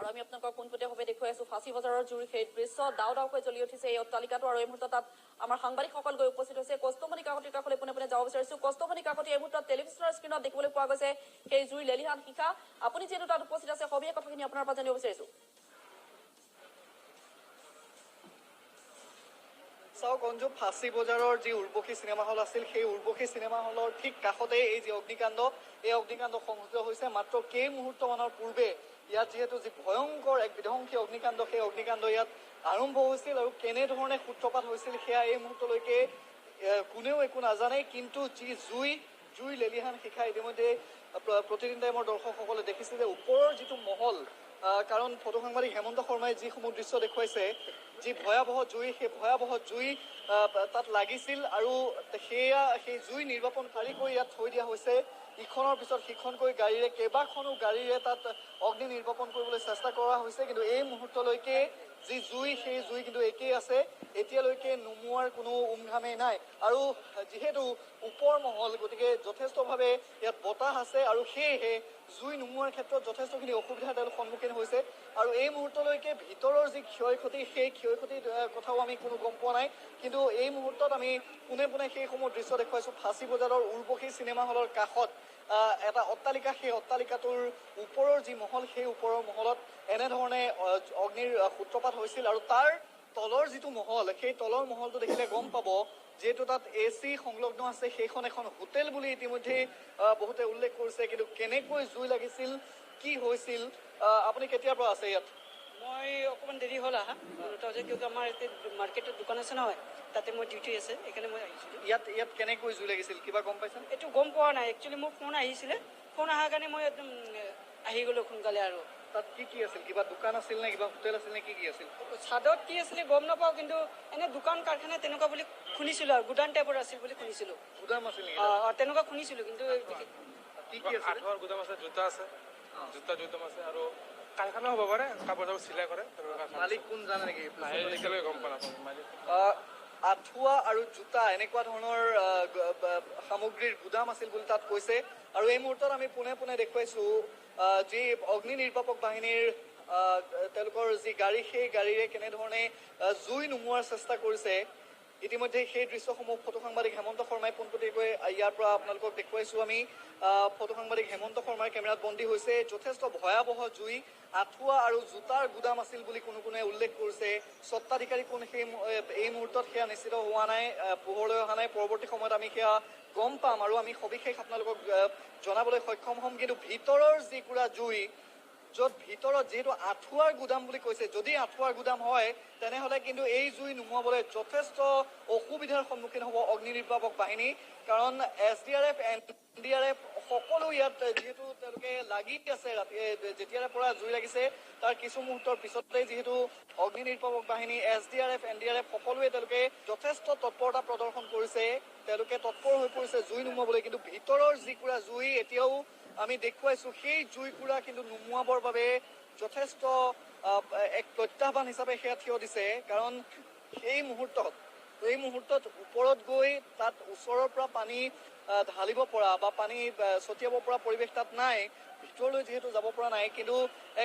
আৰু আমি আপোনালোকক পোনপটীয়াভাৱে দেখুৱাই আছো ফাঁচী বজাৰৰ জুইৰ সেই দৃশ্য দাও দাওকৈ জ্বলি উঠিছে এই অট্টালিকাটো আৰু এই মুহূৰ্তত তাত আমাৰ সাংবাদিকসকল গৈ উপস্থিত হৈছে কষ্টমণি কাকতিৰ কাষলৈ পোনে পোনে যাব বিচাৰিছো কষ্টমণি কাকতি এই মুহূৰ্তত টেলিভিছনৰ স্ক্ৰীণত দেখিবলৈ পোৱা গৈছে সেই জুইৰ লেলিহান শিখা আপুনি যিহেতু তাত উপস্থিত আছে সবিশেষ কথাখিনি আপোনাৰ পৰা জানিব বিচাৰিছো চাওক অঞ্জু ফাঁচী বজাৰৰ যি উৰ্বশী চিনেমা হল আছিল সেই উৰ্বশী চিনেমা হলৰ ঠিক কাষতে এই যি অগ্নিকাণ্ড এই অগ্নিকাণ্ড সংঘটিত হৈছে মাত্ৰ কেইমুহূৰ্তমানৰ পূৰ্বে ইয়াত যিহেতু যি ভয়ংকৰ এক বিধ্বংসী অগ্নিকাণ্ড সেই অগ্নিকাণ্ড ইয়াত আৰম্ভ হৈছিল আৰু কেনেধৰণে সূত্ৰপাত হৈছিল সেয়া এই মুহূৰ্তলৈকে কোনেও একো নাজানে কিন্তু যি জুই লেলিহান শিখা ইতিমধ্যে প্ৰতিদিন টাইমৰ দৰ্শকসকলে দেখিছে যে ওপৰৰ যিটো মহল কাৰণ ফটো সাংবাদিক হেমন্ত শৰ্মাই যিসমূহ দৃশ্য দেখুৱাইছে যি ভয়াৱহ জুই সেই ভয়াৱহ জুই তাত লাগিছিল আৰু সেই জুই নিৰ্বাপনকাৰীকৈ ইয়াত থৈ দিয়া হৈছে ইখনৰ পিছত সিখনকৈ গাড়ীৰে কেইবাখনো গাড়ীৰে তাত অগ্নি নিৰ্বাপন কৰিবলৈ চেষ্টা কৰা হৈছে কিন্তু এই মুহূৰ্তলৈকে যি জুই সেই জুই কিন্তু একেই আছে এতিয়ালৈকে নুমুৱাৰ কোনো উমঘামেই নাই আৰু যিহেতু ওপৰ মহল গতিকে যথেষ্টভাৱে ইয়াত বতাহ আছে আৰু সেয়েহে জুই নুমুৱাৰ ক্ষেত্ৰত যথেষ্টখিনি অসুবিধাৰ তেওঁলোক সন্মুখীন হৈছে আৰু এই মুহূৰ্তলৈকে ভিতৰৰ যি ক্ষয় ক্ষতি সেই ক্ষয় ক্ষতিৰ কথাও আমি কোনো গম পোৱা নাই কিন্তু এই মুহূৰ্তত আমি পোনে পোনে সেইসমূহ দৃশ্য দেখুৱাইছোঁ ফাঁচী বজাৰৰ উৰ্বশী চিনেমা হলৰ কাষত এটা অট্টালিকা সেই অট্টালিকাটোৰ ওপৰৰ যি মহল সেই ওপৰৰ মহলত এনেধৰণে অগ্নিৰ সূত্ৰপাত হৈছিল আৰু তাৰ তলৰ যিটো মহল সেই তলৰ মহলটো দেখিলে গম পাব যিহেতু তাত AC সংলগ্ন আছে সেইখন এখন হোটেল বুলি ইতিমধ্যে বহুতে উল্লেখ কৰিছে কিন্তু কেনেকৈ জুই লাগিছিল কি হৈছিল আপুনি কেতিয়াৰ পৰা আছে ইয়াত মই অকণমান দেৰি হ'ল আহা কিয় আমাৰ ইয়াতে মাৰ্কেটত দোকান আছে নহয় তাতে মই ডিউটি আছে সেইকাৰণে মই আহিছিলোঁ ইয়াত কেনেকৈ জুই লাগিছিল কিবা গম পাইছে এইটো গম পোৱা নাই একচুৱেলি মোৰ ফোন আহিছিলে ফোন অহাৰ কাৰণে মই একদম আহি গ'লোঁ সোনকালে আৰু তাত কি আছিল কিবা দোকান আছিল নে কিবা হোটেল আছিল নে কি আছিল ছাদত কি আছিলে গম নাপাওঁ কিন্তু এনে দোকান কাৰখানা তেনেকুৱা বুলি শুনিছিলোঁ আৰু গুদান টাইপৰ আছিল বুলি শুনিছিলোঁ গুদাম আছিল তেনেকুৱা শুনিছিলোঁ কিন্তু কি আছিল গুদাম আছে জোতা আছে জোতাম আছে আৰু কাৰখানা হ'ব পাৰে কাপোৰ চাপোৰ চিলাই কৰে মালিক কোন জানে নেকি একেলগে গম পোৱা নাপাওঁ আঁঠুৱা আৰু জোতা এনেকুৱা ধৰণৰ সামগ্ৰীৰ গুদাম আছিল বুলি তাত কৈছে আৰু এই মুহূৰ্তত আমি পোনে পোনে দেখুৱাইছো যি অগ্নি নিৰ্বাপক বাহিনীৰ তেওঁলোকৰ যি গাড়ী সেই গাড়ীৰে কেনেধৰণে জুই নুমুৱাৰ চেষ্টা কৰিছে ইতিমধ্যে সেই দৃশ্যসমূহ ফটো সাংবাদিক হেমন্ত শৰ্মাই পোনপটীয়াকৈ ইয়াৰ পৰা আপোনালোকক দেখুৱাইছোঁ আমি ফটো সাংবাদিক হেমন্ত শৰ্মাৰ কেমেৰাত বন্দী হৈছে যথেষ্ট ভয়াৱহ জুই আঁঠুৱা আৰু জোতাৰ গুদাম আছিল বুলি কোনোৱে উল্লেখ কৰিছে স্বত্বাধিকাৰী কোন সেই এই মুহূৰ্তত সেয়া নিশ্চিত হোৱা নাই পোহৰলৈ অহা নাই পৰৱৰ্তী সময়ত আমি সেয়া গম পাম আৰু আমি সবিশেষ আপোনালোকক জনাবলৈ সক্ষম হ'ম কিন্তু ভিতৰৰ যিকুৰা জুই য'ত ভিতৰত যিহেতু আঁঠুৱাৰ গুদাম বুলি কৈছে যদি আঁঠুৱাৰ গুদাম হয় তেনেহ'লে কিন্তু এই জুই নুমুৱাবলৈ যথেষ্ট অসুবিধাৰ সন্মুখীন হ'ব অগ্নি নিৰ্বাপক বাহিনী কাৰণ SDRF NDRF সকলো ইয়াত যিহেতু তেওঁলোকে লাগি আছে ৰাতি যেতিয়াৰে পৰা জুই লাগিছে তাৰ কিছু মুহূৰ্তৰ পিছতেই যিহেতু অগ্নি নিৰ্বাপক বাহিনী SDRF NDRF সকলোৱে তেওঁলোকে যথেষ্ট তৎপৰতা প্ৰদৰ্শন কৰিছে তেওঁলোকে তৎপৰ হৈ পৰিছে জুই নুমুৱাবলৈ কিন্তু ভিতৰৰ যিকুৰা জুই এতিয়াও আমি দেখুৱাইছোঁ সেই জুইকুৰা কিন্তু নুমুৱাবৰ বাবে যথেষ্ট এক প্ৰত্যাহ্বান হিচাপে সেয়া থিয় দিছে কাৰণ এই মুহূৰ্তত ওপৰত গৈ তাত ওচৰৰ পৰা পানী ঢালিব পৰা বা পানী ছটিয়াব পৰা পৰিৱেশ তাত নাই ভিতৰলৈ যিহেতু যাব পৰা নাই কিন্তু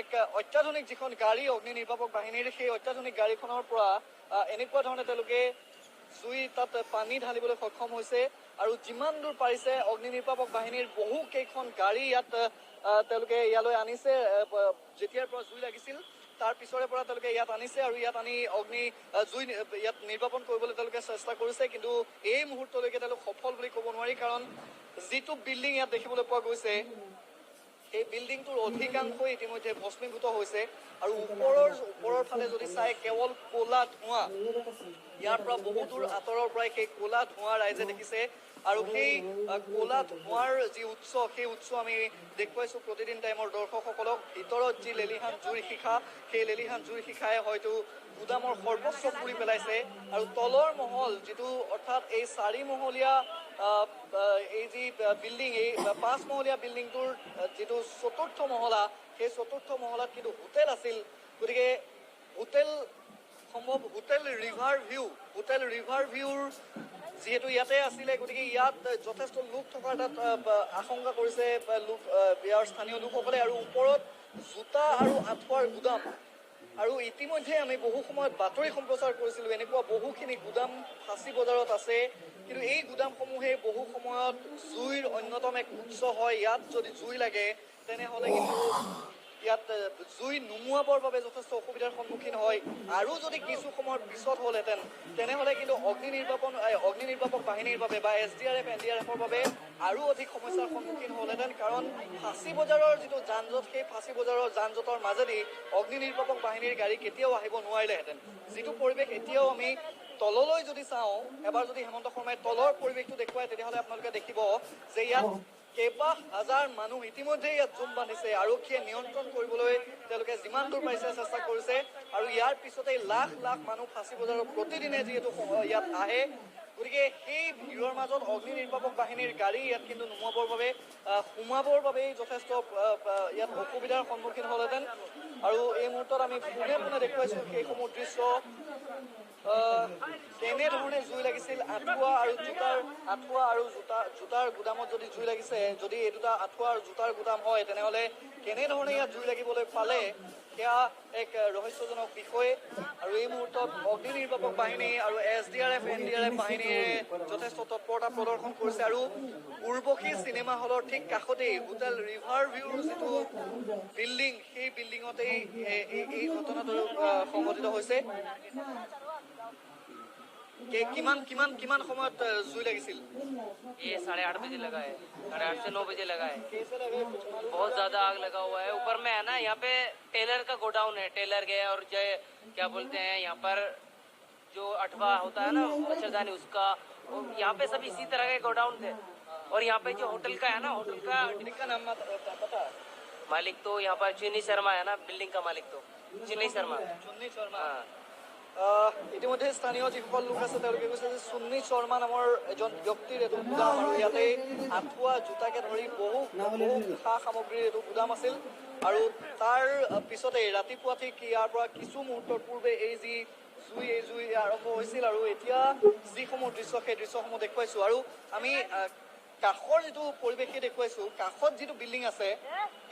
এক অত্যাধুনিক যিখন গাড়ী অগ্নি নিৰ্বাপক বাহিনীৰ সেই অত্যাধুনিক গাড়ীখনৰ পৰা এনেকুৱা ধৰণে তেওঁলোকে জুই তাত পানী ঢালিবলৈ সক্ষম হৈছে আৰু যিমান দূৰ পাৰিছে অগ্নি নিৰ্বাপক বাহিনীৰ বহু কেইখন গাড়ী ইয়াত তেওঁলোকে ইয়ালৈ আনিছে যেতিয়াৰ পৰা জুই লাগিছিল তাৰ পিছৰে পৰা তেওঁলোকে ইয়াত আনিছে আৰু ইয়াত আনি জুই ইয়াত নিৰ্বাপন কৰিবলৈ তেওঁলোকে চেষ্টা কৰিছে কিন্তু এই মুহূৰ্তলৈকে তেওঁলোক সফল বুলি ক'ব নোৱাৰি কাৰণ যিটো বিল্ডিং ইয়াত দেখিবলৈ পোৱা গৈছে সেই বিল্ডিংটোৰ অধিকাংশই ইতিমধ্যে ভস্মীভূত হৈছে আৰু ওপৰৰ ফালে যদি চাই কেৱল ক'লা ধোঁৱা ইয়াৰ পৰা বহু দূৰ আঁতৰৰ পৰাই সেই ক'লা ধোঁৱা ৰাইজে দেখিছে আৰু সেই ক'লা ধোঁৱাৰ যি উৎস সেই উৎস আমি দেখুৱাইছোঁ প্ৰতিদিন টাইমৰ দৰ্শকসকলক ভিতৰত যি লেলিহান জুইৰ শিখা সেই লেলিহান জুইৰ শিখাই হয়তো গুদামৰ সৰ্বোচ্চ পুৰি পেলাইছে আৰু তলৰ মহল যিটো অৰ্থাৎ এই 4মহলীয়া এই যি বিল্ডিং এই 5মহলীয়া বিল্ডিংটোৰ যিটো চতুৰ্থ মহলা সেই চতুৰ্থ মহলাত কিন্তু হোটেল আছিল গতিকে হোটেল ৰিভাৰ ভিউৰ যিহেতু ইয়াতে আছিলে গতিকে ইয়াত যথেষ্ট লোক থকাৰ তাত আশংকা কৰিছে ইয়াৰ স্থানীয় লোকসকলে আৰু ওপৰত জোতা আৰু আঁঠুৱাৰ গুদাম। আৰু ইতিমধ্যে আমি বহু সময়ত বাতৰি সম্প্ৰচাৰ কৰিছিলোঁ এনেকুৱা বহুখিনি গুদাম ফাঁচী বজাৰত আছে, কিন্তু এই গুদামসমূহে বহু সময়ত জুইৰ অন্যতম এক উৎস হয়। ইয়াত যদি জুই লাগে তেনেহ'লে কিন্তু ইয়াত জুই নুমুৱাবৰ বাবে যথেষ্ট অসুবিধাৰ সন্মুখীন হয়। আৰু যদি কিছু সময়ৰ পিছত হ'লহেঁতেন তেনেহ'লে কিন্তু অগ্নি নিৰ্বাপক বাহিনীৰ বাবে বা SDRF NDRFৰ বাবে আৰু অধিক সমস্যাৰ সন্মুখীন হ'লহেঁতেন। কাৰণ ফাঁচী বজাৰৰ যিটো যান জঁট, সেই ফাঁচী বজাৰৰ যান জঁটৰ মাজেদি অগ্নি নিৰ্বাপক বাহিনীৰ গাড়ী কেতিয়াও আহিব নোৱাৰিলেহেঁতেন। যিটো পৰিৱেশ এতিয়াও আমি তললৈ যদি চাওঁ, এবাৰ যদি হেমন্ত শৰ্মাই তলৰ পৰিৱেশটো দেখুৱায় তেতিয়াহ'লে আপোনালোকে দেখিব যে ইয়াত কেইবা হাজাৰ মানুহ ইতিমধ্যে ইয়াত জুম বান্ধিছে। আৰক্ষীয়ে নিয়ন্ত্ৰণ কৰিবলৈ তেওঁলোকে যিমান দূৰ পাৰিছে চেষ্টা কৰিছে। আৰু ইয়াৰ পিছতেই লাখ লাখ মানুহ ফাঁচী বজাৰত প্ৰতিদিনে যিহেতু ইয়াত আহে, গতিকে সেই ভিৰৰ মাজত অগ্নি নিৰ্বাপক বাহিনীৰ গাড়ী ইয়াত কিন্তু সোমাবৰ বাবেই যথেষ্ট ইয়াত অসুবিধাৰ সন্মুখীন হ'লহেঁতেন। আৰু এই মুহূৰ্তত আমি পোনে পোনে দেখুৱাইছোঁ সেইসমূহ দৃশ্য। কেনেধৰণে জুই লাগিছিল আঁঠুৱা আৰু জোতাৰ গুদামত যদি জুই লাগিছে, যদি এই দুটা আঁঠুৱা আৰু জোতাৰ গুদাম হয় তেনেহ'লে কেনেধৰণে ইয়াত জুই লাগিবলৈ পালে সেয়া এক ৰহস্যজনক বিষয়। আৰু এই মুহূৰ্তত অগ্নি নিৰ্বাপক বাহিনী আৰু SDRF NDRF বাহিনীয়ে যথেষ্ট তৎপৰতা প্ৰদৰ্শন কৰিছে। আৰু উৰ্বশী চিনেমা হলৰ ঠিক কাষতেই হোটেল ৰিভাৰ ভিউৰ যিটো বিল্ডিং, সেই বিল্ডিঙতেই এই ঘটনাটো সংঘটিত হৈছে। কিমান সময়ত জুই লাগিছিল? ये 8:30 बजे लगा है, 8:30 से 9 बजे लगा है। बहुत ज्यादा आग लगा हुआ है। ऊपर में है ना, यहाँ पे टेलर का गोडाउन है, टेलर के और जो क्या बोलते हैं यहाँ पर जो अठवा होता है ना मच्छरदानी, उसका यहाँ पे सब इसी तरह के गोडाउन थे। और यहाँ पे जो होटल का है ना, होटल का नाम पता? मालिक तो यहाँ पर चुन्नी शर्मा है ना, बिल्डिंग का मालिक तो चुन्नी शर्मा। हाँ। ইতিমধ্যে স্থানীয় যিসকল লোক আছে তেওঁলোকে কৈছে যে চুন্নী শৰ্মা নামৰ এজন ব্যক্তিৰ এইটো গুদাম। আৰু ইয়াতে আঁঠুৱা জোতাকে ধৰি বহু সা সামগ্ৰীৰ এইটো গুদাম আছিল। আৰু তাৰ পিছতেই ৰাতিপুৱা ঠিক ইয়াৰ পৰা কিছু মুহূৰ্তৰ পূৰ্বে এই জুই আৰম্ভ হৈছিল। আৰু এতিয়া যিসমূহ দৃশ্য, সেই দৃশ্যসমূহ দেখুৱাইছোঁ। আৰু আমি কাষৰ যিটো পৰিৱেশে দেখুৱাইছোঁ, কাষত যিটো বিল্ডিং আছে,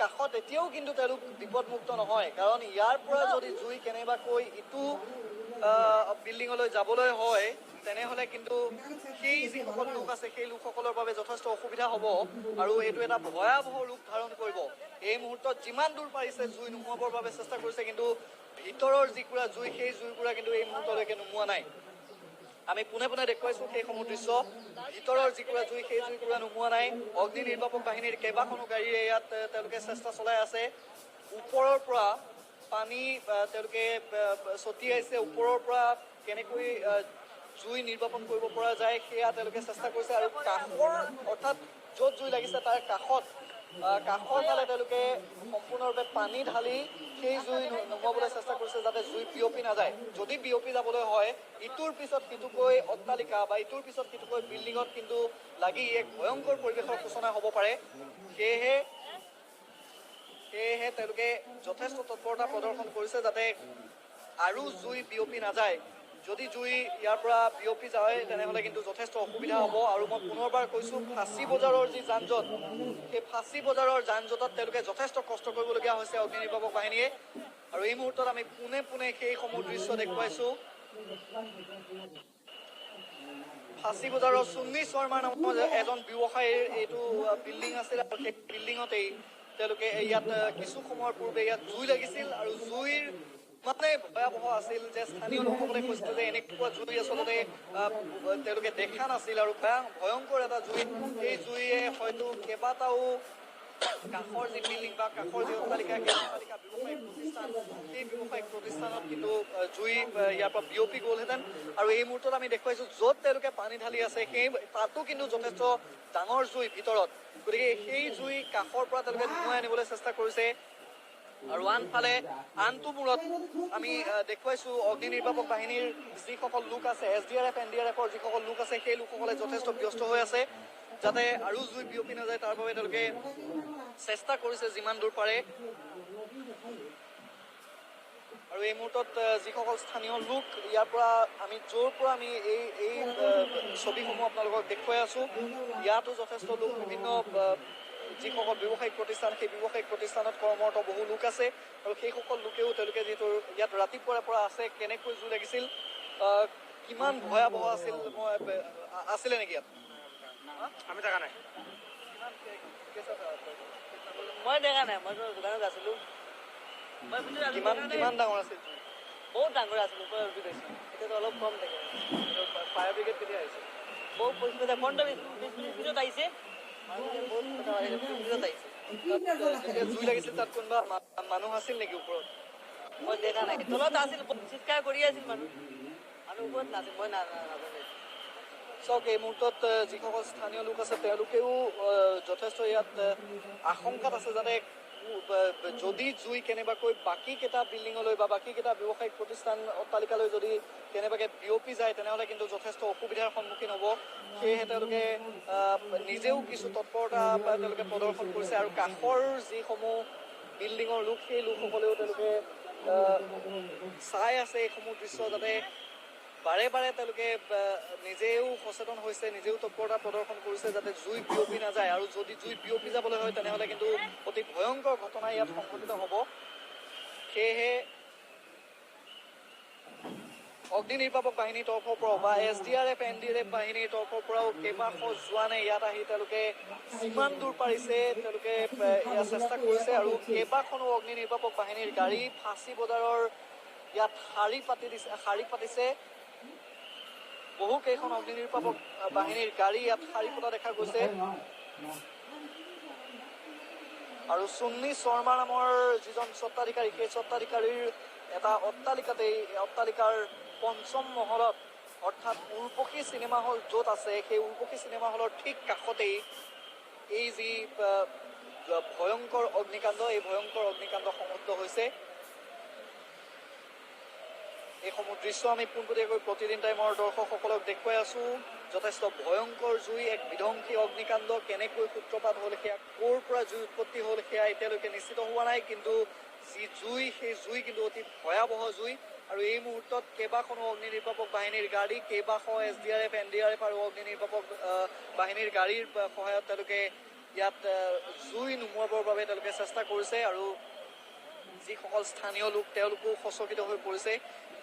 কাষত এতিয়াও কিন্তু তেওঁলোক বিপদমুক্ত নহয়। কাৰণ ইয়াৰ পৰা যদি জুই কেনেবাকৈ ইটো বিল্ডিঙলৈ যাবলৈ হয় তেনেহ'লে কিন্তু সেই যিসকল লোক আছে সেই লোকসকলৰ বাবে যথেষ্ট অসুবিধা হ'ব। আৰু এইটো এটা ভয়াৱহ ৰূপ ধাৰণ কৰিব। এই মুহূৰ্তত যিমান দূৰ পাৰিছে জুই নুমুৱাবৰ বাবে চেষ্টা কৰিছে, কিন্তু ভিতৰৰ যিকুৰা জুই, সেই জুইকুৰা কিন্তু এই মুহূৰ্তলৈকে নুমুৱা নাই। আমি পোনে পোনে দেখুৱাইছোঁ সেইসমূহ দৃশ্য। ভিতৰৰ যিকুৰা জুই, সেই জুইকুৰা নুমুৱা নাই। অগ্নি নিৰ্বাপক বাহিনীৰ কেইবাখনো গাড়ীয়ে ইয়াত তেওঁলোকে চেষ্টা চলাই আছে। ওপৰৰ পৰা পানী তেওঁলোকে ছটিয়াইছে, ওপৰৰ পৰা কেনেকৈ জুই নিৰ্বাপন কৰিব পৰা যায় সেয়া তেওঁলোকে চেষ্টা কৰিছে। আৰু কাষৰ অৰ্থাৎ য'ত জুই লাগিছে তাৰ কাষৰ ফালে তেওঁলোকে সম্পূৰ্ণৰূপে পানী ঢালি সেই জুই নুমুৱাবলৈ চেষ্টা কৰিছে যাতে জুই বিয়পি নাযায়। যদি বিয়পি যাবলৈ হয় ইটোৰ পিছত সিটোকৈ অট্টালিকা বা ইটোৰ পিছত সিটোকৈ বিল্ডিঙত কিন্তু লাগি এক ভয়ংকৰ পৰিৱেশৰ সূচনা হ'ব পাৰে। সেয়েহে তেওঁলোকে যথেষ্ট তৎপৰতা প্ৰদৰ্শন কৰিছে যাতে আৰু জুই বিয়পি নাযায়। যদি জুই ইয়াৰ পৰা বিয়পি যায় তেনেহ'লে কিন্তু যথেষ্ট অসুবিধা হ'ব। আৰু মই পুনৰবাৰ কৈছোঁ, ফাঁচী বজাৰৰ যি যান জঁট, সেই ফাঁচী বজাৰৰ যান জঁটত তেওঁলোকে যথেষ্ট কষ্ট কৰিবলগীয়া হৈছে অগ্নি নিৰ্বাপক বাহিনীয়ে। আৰু এই মুহূৰ্তত আমি পোনে পোনে সেইসমূহ দৃশ্য দেখুৱাইছোঁ। ফাঁচী বজাৰৰ চুন্নী শৰ্মা নামৰ এজন ব্যৱসায়ীৰ এইটো বিল্ডিং আছিল। আৰু সেই বিল্ডিঙতেই তেওঁলোকে ইয়াত কিছু সময়ৰ পূৰ্বে ইয়াত জুই লাগিছিল। আৰু জুইৰ মানে ভয়াৱহ আছিল যে স্থানীয় লোকসকলে কৈছিল যে এনেকুৱা জুই আচলতে তেওঁলোকে দেখা নাছিল। আৰু ভয়ংকৰ এটা জুই, সেই জুইয়ে হয়তো কেইবাটাও কাষৰ যি বিল্ডিং বা কাষৰ যি অট্টালিকা, সেই অট্টালিকা ব্যৱসায়িক প্ৰতিষ্ঠান, সেই ব্যৱসায়িক প্ৰতিষ্ঠানত কিন্তু জুই ইয়াৰ পৰা বিয়পি গ'লহেঁতেন। আৰু এই মুহূৰ্তত আমি দেখুৱাইছোঁ য'ত তেওঁলোকে পানী ঢালি আছে তাতো কিন্তু যথেষ্ট ডাঙৰ জুই ভিতৰত। গতিকে সেই জুই কাষৰ পৰা তেওঁলোকে নুমুৱাই আনিবলৈ চেষ্টা কৰিছে। আৰু আনটো মূৰত আমি দেখুৱাইছোঁ অগ্নি নিৰ্বাপক বাহিনীৰ যিসকল লোক আছে, SDRF NDRFৰ যিসকল লোক আছে, সেই লোকসকলে যথেষ্ট ব্যস্ত হৈ আছে যাতে আৰু জুই বিয়পি নাযায় তাৰ বাবে তেওঁলোকে চেষ্টা কৰিছে যিমান দূৰ পাৰে। আৰু এই মুহূৰ্তত যিসকল স্থানীয় লোক ইয়াৰ পৰা আমি য'ৰ পৰা আমি এই ছবিসমূহ আপোনালোকক দেখুৱাই আছোঁ, ইয়াতো যথেষ্ট লোক বিভিন্ন যিসকল ব্যৱসায়িক প্ৰতিষ্ঠান সেই ব্যৱসায়িক প্ৰতিষ্ঠানত কৰ্মৰত বহু লোক আছে আৰু সেইসকল লোকেও তেওঁলোকে যিহেতু ইয়াত ৰাতিপুৱাৰ পৰা আছে কেনেকৈ জুই লাগিছিল কিমান ভয়াৱহ আছিল আছিলে নেকি ইয়াত আমি দেখা নাই মই দেখা নাই মই দোকানত আছিলোঁ মই কিমান কিমান ডাঙৰ আছিল বহুত ডাঙৰ আছিলোঁ ওপৰত উঠি গৈছোঁ এতিয়াতো অলপ কম থাকে ফায়াৰ ব্ৰিগেড কেতিয়া আহিছে বহুত পইচা 15-20 মিনিট আহিছে বহুত কথা আহিছে যেতিয়া জুই লাগিছিল তাত কোনোবা মানুহ আছিল নেকি ওপৰত মই দেখা নাই তলত আছিল চিৎকাৰ কৰি আছিল মানুহ ওপৰত নাছিল মই নাজানো চাওক এই মুহূৰ্তত যিসকল স্থানীয় লোক আছে তেওঁলোকেও যথেষ্ট ইয়াত আশংকাত আছে যাতে যদি জুই কেনেবাকৈ বাকীকেইটা বিল্ডিঙলৈ বা বাকীকেইটা ব্যৱসায়িক প্ৰতিষ্ঠান অট্টালিকালৈ যদি কেনেবাকৈ বিয়পি যায় তেনেহ'লে কিন্তু যথেষ্ট অসুবিধাৰ সন্মুখীন হ'ব সেয়েহে তেওঁলোকে নিজেও কিছু তৎপৰতা তেওঁলোকে প্ৰদৰ্শন কৰিছে আৰু কাষৰ যিসমূহ বিল্ডিঙৰ লোক সেই লোকসকলেও তেওঁলোকে চাই আছে এইসমূহ দৃশ্য যাতে বাৰে বাৰে তেওঁলোকে নিজেও সচেতন হৈছে নিজেও তৎপৰতা প্ৰদৰ্শন কৰিছে যাতে জুই বিয়পি নাযায় আৰু যদি জুই বিয়পি যাবলৈ হয় তেনেহ'লে কিন্তু অতি ভয়ংকৰ ঘটনা ইয়াত সংঘটিত হ'ব সেয়েহে অগ্নি নিৰ্বাপক বাহিনীৰ তৰফৰ পৰাও বা SDRF NDRF বাহিনীৰ তৰফৰ পৰাও কেইবাশ জোৱানে ইয়াত আহি তেওঁলোকে যিমান দূৰ পাৰিছে তেওঁলোকে ইয়াত চেষ্টা কৰিছে আৰু কেইবাখনো অগ্নি নিৰ্বাপক বাহিনীৰ গাড়ী ফাঁচী বজাৰৰ ইয়াত শাৰী পাতিছে বহু কেইখন অগ্নি নিৰ্বাপক বাহিনীৰ গাড়ী ইয়াত শাৰী পতা দেখা গৈছে আৰু সুন্নি শৰ্মা নামৰ যিজন স্বত্বাধিকাৰী সেই স্বত্বাধিকাৰীৰ এটা অট্টালিকাৰ পঞ্চম মহলত অৰ্থাৎ উৰ্পশী চিনেমা হল য'ত আছে সেই উৰ্পশী চিনেমা হলৰ ঠিক কাষতেই এই যি ভয়ংকৰ অগ্নিকাণ্ড এই ভয়ংকৰ অগ্নিকাণ্ড সংঘটিত হৈছে এইসমূহ দৃশ্য আমি পোনপটীয়াকৈ প্ৰতিদিন টাইমৰ দৰ্শকসকলক দেখুৱাই আছোঁ যথেষ্ট ভয়ংকৰ জুই এক বিধ্বংসী অগ্নিকাণ্ড কেনেকৈ সূত্ৰপাত হ'ল সেয়া ক'ৰ পৰা জুই উৎপত্তি হ'ল সেয়া এতিয়ালৈকে নিশ্চিত হোৱা নাই কিন্তু যি জুই সেই জুই কিন্তু অতি ভয়াৱহ জুই আৰু এই মুহূৰ্তত কেইবাখনো অগ্নি নিৰ্বাপক বাহিনীৰ গাড়ী কেইবাশ SDRF NDRF আৰু অগ্নি নিৰ্বাপক বাহিনীৰ গাড়ীৰ সহায়ত তেওঁলোকে ইয়াত জুই নুমুৱাবৰ বাবে তেওঁলোকে চেষ্টা কৰিছে আৰু যিসকল স্থানীয় লোক তেওঁলোকো সচকিত হৈ পৰিছে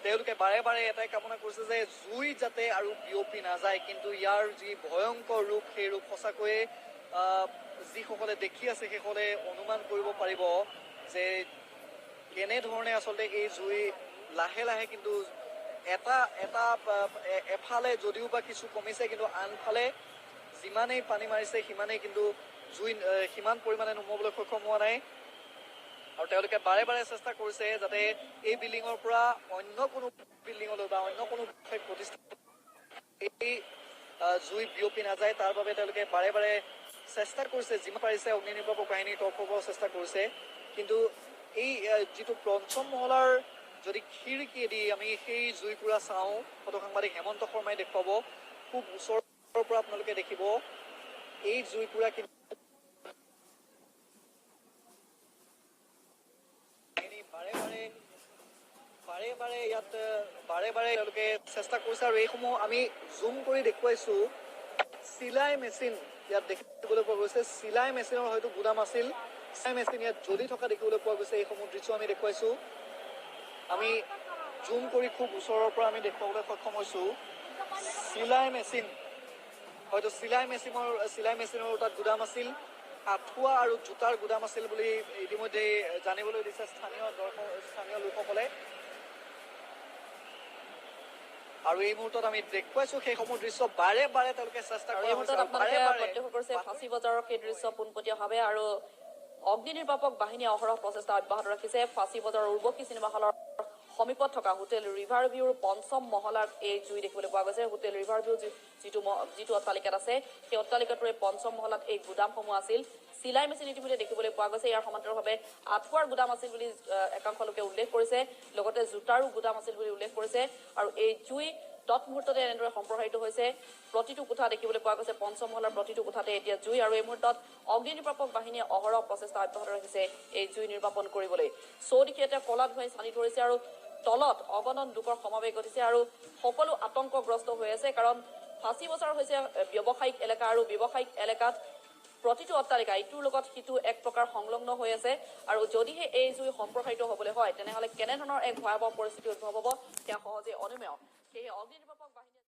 তেওঁলোকে বাৰে বাৰে এটাই কামনা কৰিছে যে জুই যাতে আৰু বিয়পি নাযায় কিন্তু ইয়াৰ যি ভয়ংকৰ ৰূপ সেই ৰূপ সঁচাকৈয়ে যিসকলে দেখি আছে সেইসকলে অনুমান কৰিব পাৰিব যে কেনেধৰণে আচলতে এই জুই লাহে লাহে কিন্তু এফালে যদিও বা কিছু কমিছে কিন্তু আনফালে যিমানেই পানী মাৰিছে সিমানেই কিন্তু জুই সিমান পৰিমাণে নুমুৱাবলৈ সক্ষম হোৱা নাই আৰু তেওঁলোকে বাৰে বাৰে চেষ্টা কৰিছে যাতে এই বিল্ডিঙৰ পৰা অন্য কোনো বিল্ডিঙলৈ বা অন্য কোনো প্ৰতিষ্ঠান এই জুই বিয়পি নাযায় তাৰ বাবে তেওঁলোকে বাৰে বাৰে চেষ্টা কৰিছে যিমান পাৰিছে অগ্নি নিৰ্বাপক বাহিনীৰ তৰফৰ পৰাও চেষ্টা কৰিছে কিন্তু এই যিটো পঞ্চম মহলাৰ যদি খিৰিকীয়েদি আমি সেই জুইকুৰা চাওঁ ফটো সাংবাদিক হেমন্ত শৰ্মাই দেখুৱাব খুব ওচৰৰ পৰা আপোনালোকে দেখিব এই জুইকুৰা কিন্তু বাৰে ইয়াত বাৰে তেওঁলোকে চেষ্টা কৰিছে আৰু এইসমূহ আমি জুম কৰি দেখুৱাইছো চিলাই মেচিন ইয়াত দেখিবলৈ পোৱা গৈছে চিলাই মেচিনৰ হয়তো গুদাম আছিল চিলাই মেচিন ইয়াত জ্বলি থকা দেখিবলৈ পোৱা গৈছে এইসমূহ দৃশ্য আমি দেখুৱাইছো আমি জুম কৰি খুব ওচৰৰ পৰা আমি দেখুৱাবলৈ সক্ষম হৈছো চিলাই মেচিন হয়তো চিলাই মেচিনৰ তাত গুদাম আছিল আঁঠুৱা আৰু জোতাৰ গুদাম আছিল বুলি ইতিমধ্যে জানিবলৈ দিছে স্থানীয় লোকসকলে আৰু এই মুহূৰ্তত আমি দেখুৱাইছো সেইসমূহ দৃশ্য বাৰে বাৰে তেওঁলোকে চেষ্টা এই মুহূৰ্তত আপোনালোকে প্ৰত্যক্ষ কৰিছে ফাঁচী বজাৰৰ সেই দৃশ্য পোনপটীয়াভাৱে আৰু অগ্নি নিৰ্বাপক বাহিনীয়ে অহৰহ প্ৰচেষ্টা অব্যাহত ৰাখিছে ফাঁচী বজাৰৰ উৰ্বশী চিনেমা হলৰ সমীপত থকা হোটেল ৰিভাৰ ভিউৰ পঞ্চম মহলাত এই জুই দেখিবলৈ পোৱা গৈছে হোটেল ৰিভাৰ ভিউ যিটো অট্টালিকাত আছে সেই অট্টালিকাটোৰ পঞ্চম মহলাত এই গুদামসমূহ আছিল চিলাই মেচিন ইতিমধ্যে দেখিবলৈ পোৱা গৈছে ইয়াৰ সমান্তৰালভাৱে আঁঠুৱাৰ গুদাম আছিল বুলি একাংশ লোকে উল্লেখ কৰিছে লগতে জোতাৰো গুদাম আছিল বুলি উল্লেখ কৰিছে আৰু এই জুই তৎমুহূৰ্ততে এনেদৰে সম্প্ৰসাৰিত হৈছে প্ৰতিটো কোঠা দেখিবলৈ পোৱা গৈছে পঞ্চম মহলাৰ প্ৰতিটো কোঠাতে এতিয়া জুই আৰু এই মুহূৰ্তত অগ্নি নিৰ্বাপক বাহিনীয়ে অহৰহ প্ৰচেষ্টা অব্যাহত ৰাখিছে এই জুই নিৰ্বাপন কৰিবলৈ চৌদিশে এতিয়া কলা ধুৱাই চানি ধৰিছে আৰু তলত অগণন লোকৰ সমাৱেশ ঘটিছে আৰু সকলো আতংকগ্ৰস্ত হৈ আছে কাৰণ ফাঁচী বজাৰ হৈছে ব্যৱসায়িক এলেকা আৰু ব্যৱসায়িক এলেকাত প্ৰতিটো অট্টালিকা ইটোৰ লগত সিটো এক প্ৰকাৰ সংলগ্ন হৈ আছে আৰু যদিহে এই জুই সম্প্ৰসাৰিত হ'বলৈ হয় তেনেহ'লে কেনেধৰণৰ এক ভয়াৱহ পৰিস্থিতি উদ্ভৱ হ'ব সেয়া সহজে অনুমেয় সেয়ে অগ্নি নিৰ্বাপক বাহিনী